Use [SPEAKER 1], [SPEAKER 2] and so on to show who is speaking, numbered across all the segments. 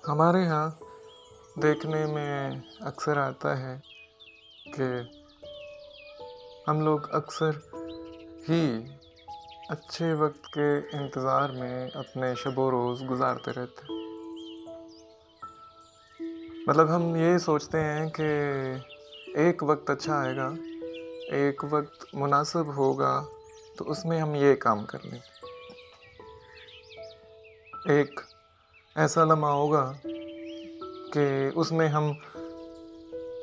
[SPEAKER 1] हमारे यहाँ देखने में अक्सर आता है कि हम लोग अक्सर ही अच्छे वक्त के इंतज़ार में अपने शब रोज़ गुज़ारते रहते हैं। मतलब हम ये सोचते हैं कि एक वक्त अच्छा आएगा, एक वक्त मुनासिब होगा, तो उसमें हम ये काम कर लेंगे। एक ऐसा लम्हा होगा कि उसमें हम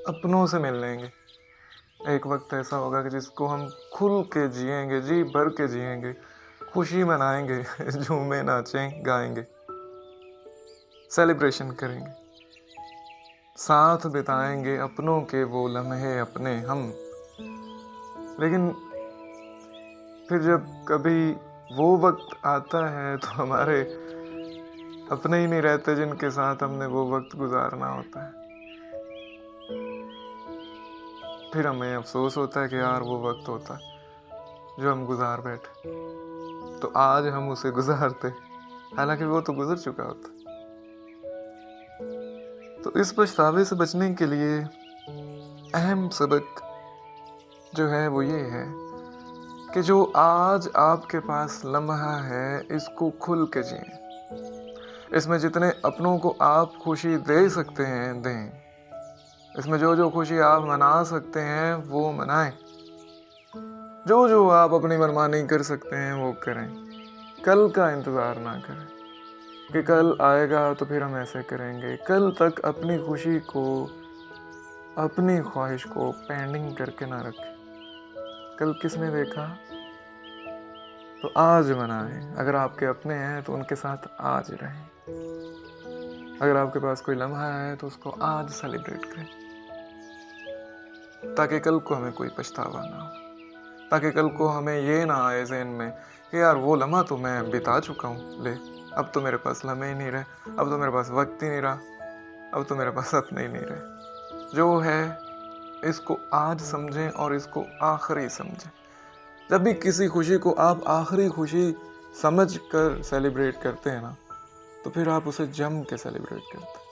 [SPEAKER 1] अपनों से मिल लेंगे। एक वक्त ऐसा होगा कि जिसको हम खुल के जिएंगे, जी भर के जिएंगे, खुशी मनाएंगे, झूमे नाचें गाएंगे, सेलिब्रेशन करेंगे, साथ बिताएंगे अपनों के वो लम्हे अपने हम। लेकिन फिर जब कभी वो वक्त आता है तो हमारे अपने ही नहीं रहते जिनके साथ हमने वो वक्त गुजारना होता है। फिर हमें अफसोस होता है कि यार वो वक्त होता जो हम गुजार बैठे, तो आज हम उसे गुजारते, हालांकि वो तो गुजर चुका होता। तो इस पछतावे से बचने के लिए अहम सबक जो है वो ये है कि जो आज आपके पास लम्हा है, इसको खुल के जिएं। इसमें जितने अपनों को आप खुशी दे सकते हैं दें। इसमें जो जो खुशी आप मना सकते हैं वो मनाएं। जो जो आप अपनी मनमानी कर सकते हैं वो करें। कल का इंतज़ार ना करें कि कल आएगा तो फिर हम ऐसे करेंगे। कल तक अपनी खुशी को, अपनी ख्वाहिश को पेंडिंग करके ना रखें। कल किसने देखा तो आज मनाएं। अगर आपके अपने हैं तो उनके साथ आज रहें। अगर आपके पास कोई लम्हा है तो उसको आज सेलिब्रेट करें, ताकि कल को हमें कोई पछतावा ना हो, ताकि कल को हमें ये ना आए ज़हन में कि यार वो लम्हा तो मैं बिता चुका हूँ, ले अब तो मेरे पास लम्हे ही नहीं रहे, अब तो मेरे पास वक्त ही नहीं रहा, अब तो मेरे पास सपने ही नहीं रहे। जो है इसको आज समझें और इसको आखिरी समझें। जब भी किसी खुशी को आप आखिरी खुशी समझ कर सेलिब्रेट करते हैं ना, तो फिर आप उसे जम के सेलिब्रेट करते हैं।